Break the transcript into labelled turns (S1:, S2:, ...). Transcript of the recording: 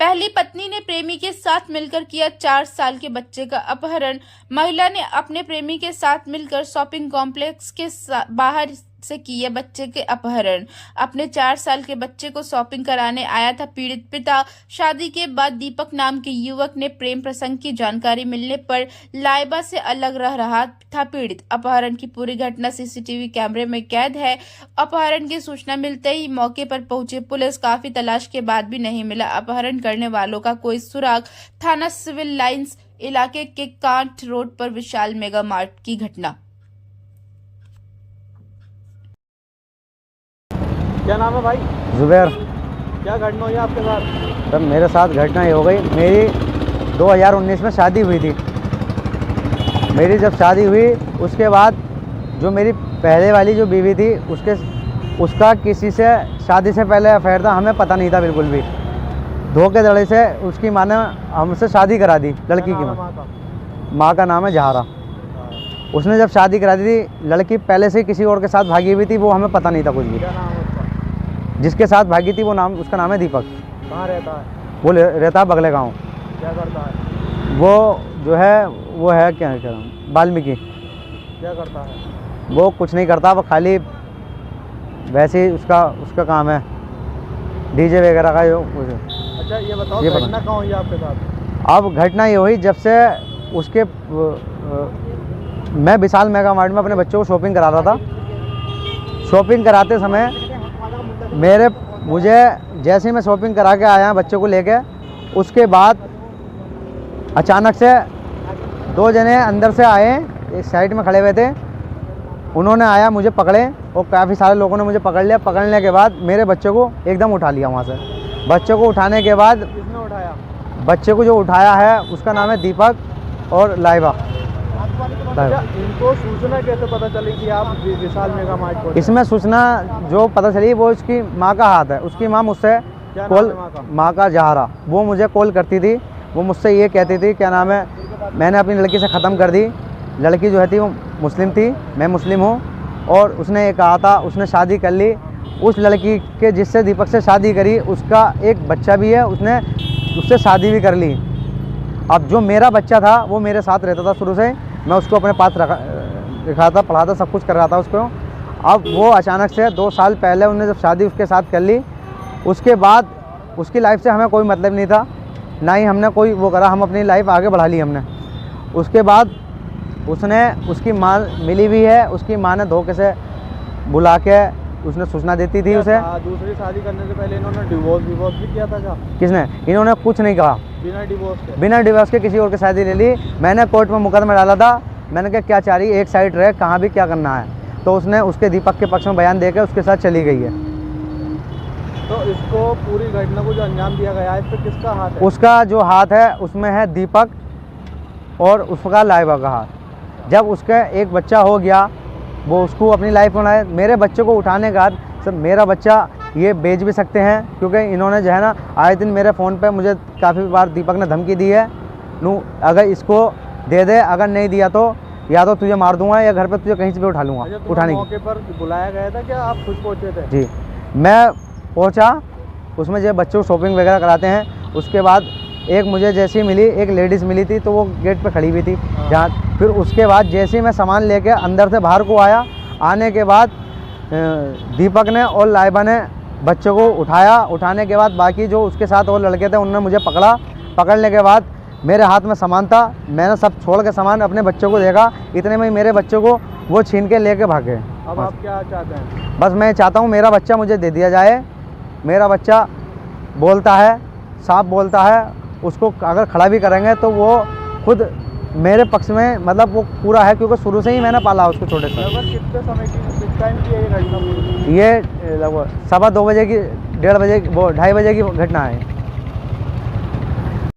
S1: पहली पत्नी ने प्रेमी के साथ मिलकर किया 4 साल के बच्चे का अपहरण। महिला ने अपने प्रेमी के साथ मिलकर शॉपिंग कॉम्प्लेक्स के बाहर से किया बच्चे के अपहरण। अपने 4 साल के बच्चे को शॉपिंग कराने आया था पीड़ित पिता। शादी के बाद दीपक नाम के युवक ने प्रेम प्रसंग की जानकारी मिलने पर लाइबा से अलग रह रहा था पीड़ित। अपहरण की पूरी घटना सीसीटीवी कैमरे में कैद है। अपहरण की सूचना मिलते ही मौके पर पहुंची पुलिस काफी तलाश के बाद भी नहीं मिला अपहरण करने वालों का कोई सुराग। थाना सिविल लाइंस इलाके के कांठ रोड पर विशाल मेगा मार्ट की घटना।
S2: क्या नाम है भाई?
S3: जुबैर।
S2: क्या घटना हुई आपके साथ?
S3: तब मेरे साथ घटना ये हो गई, मेरी 2019 में शादी हुई थी। मेरी जब शादी हुई उसके बाद जो मेरी पहले वाली जो बीवी थी उसका किसी से शादी से पहले अफेयर था, हमें पता नहीं था बिल्कुल भी। धोखेधड़ी से उसकी माँ ने हमसे शादी करा दी। लड़की की माँ का नाम है जहारा। उसने जब शादी करा दी थी, लड़की पहले से किसी और के साथ भागी हुई थी, वो हमें पता नहीं था कुछ भी।
S2: क्या नाम है उसका?
S3: जिसके साथ भागी थी उसका नाम है दीपक।
S2: कहाँ रहता है?
S3: वो रहता है बगले गाँव।
S2: क्या करता है?
S3: वो जो है वो है क्या कह रहा हूँ, वाल्मीकि।
S2: क्या करता है?
S3: वो कुछ नहीं करता, वो खाली वैसे ही उसका काम है डीजे वगैरह का।
S2: अच्छा ये बताओ, घटना कहाँ हुई आपके साथ?
S3: अब घटना ये हुई जब से उसके मैं विशाल मेगा मार्ट में अपने बच्चों को शॉपिंग करा रहा था। शॉपिंग कराते समय मुझे जैसे ही मैं शॉपिंग करा के आया बच्चों को लेके, उसके बाद अचानक से 2 जने अंदर से आए, एक साइड में खड़े हुए थे। उन्होंने आया, मुझे पकड़े और काफ़ी सारे लोगों ने मुझे पकड़ लिया। पकड़ने के बाद मेरे बच्चे को एकदम उठा लिया वहाँ से। बच्चों को उठाने के बाद
S2: किसने उठाया?
S3: बच्चे को जो उठाया है उसका नाम है दीपक और लाइबा।
S2: इनको सूचना कैसे पता चली कि आप विशाल मेगा मार्ट को?
S3: इसमें सूचना जो पता चली वो उसकी माँ का हाथ है। उसकी माँ मुझसे माँ का जहारा, वो मुझे कॉल करती थी। वो मुझसे ये कहती थी, क्या नाम है, मैंने अपनी लड़की से ख़त्म कर दी। लड़की जो है थी वो मुस्लिम थी, मैं मुस्लिम हूँ। और उसने ये कहा था, उसने शादी कर ली। उस लड़की के जिससे दीपक से शादी करी उसका एक बच्चा भी है, उसने उससे शादी भी कर ली। अब जो मेरा बच्चा था वो मेरे साथ रहता था शुरू से, मैं उसको अपने पास रखा था, पढ़ाता, सब कुछ कर रहा था उसको। अब वो अचानक से 2 साल पहले उन्होंने जब शादी उसके साथ कर ली, उसके बाद उसकी लाइफ से हमें कोई मतलब नहीं था, ना ही हमने कोई वो करा। हम अपनी लाइफ आगे बढ़ा ली हमने। उसके बाद उसकी माँ मिली भी है। उसकी माँ ने धोखे से बुला के उसने सूचना देती थी उसे।
S2: दूसरी शादी करने से पहले इन्होंने डिवोर्स भी किया था क्या?
S3: किसने? इन्होंने कुछ नहीं कहा। बिना डिवोर्स के किसी और की शादी ले ली। मैंने कोर्ट में मुकदमा डाला था। मैंने कहा क्या चाह रही है, एक साइड रहे, कहाँ भी क्या करना है। तो उसने उसके दीपक के पक्ष में बयान देकर उसके साथ चली गई है।
S2: तो इसको पूरी घटना को जो अंजाम दिया गया है, इस पर किसका हाथ है?
S3: उसका जो हाथ है उसमें है दीपक और उसका लाइबा का हाथ। जब उसका एक बच्चा हो गया, वो उसको अपनी लाइफ बनाए। मेरे बच्चे को उठाने के बाद सब मेरा बच्चा ये बेच भी सकते हैं, क्योंकि इन्होंने जो है ना आए दिन मेरे फ़ोन पे मुझे काफ़ी बार दीपक ने धमकी दी है, अगर इसको दे दे, अगर नहीं दिया तो या तो तुझे मार दूंगा या घर पे तुझे कहीं से भी उठा लूँगा। उठाने
S2: मौके पर बुलाया गया था क्या? आप खुद पहुँचे थे?
S3: जी, मैं पहुँचा। उसमें जो बच्चों को शॉपिंग वगैरह कराते हैं, उसके बाद एक मुझे जैसी मिली, एक लेडीज़ मिली थी, तो वो गेट पे खड़ी हुई थी जहाँ। फिर उसके बाद जैसे ही मैं सामान लेके अंदर से बाहर को आया, आने के बाद दीपक ने और लाइबा ने बच्चों को उठाया। उठाने के बाद बाकी जो उसके साथ और लड़के थे उन्होंने मुझे पकड़ा। पकड़ने के बाद मेरे हाथ में सामान था, मैंने सब छोड़ के सामान अपने बच्चों को देखा। इतने में ही मेरे बच्चों को वो छीन के लेके भागे।
S2: अब आप क्या चाहते हैं?
S3: बस मैं चाहता हूँ मेरा बच्चा मुझे दे दिया जाए। मेरा बच्चा बोलता है, साफ बोलता है। उसको अगर खड़ा भी करेंगे तो वो खुद मेरे पक्ष में, मतलब वो पूरा है, क्योंकि शुरू से ही मैंने पाला उसको छोटे से।
S2: लगभग कितने समय की, किस टाइम की है ये घटना?
S3: ये लगभग 2:15 बजे की, 1:30 बजे, वो 2:30 बजे की घटना है।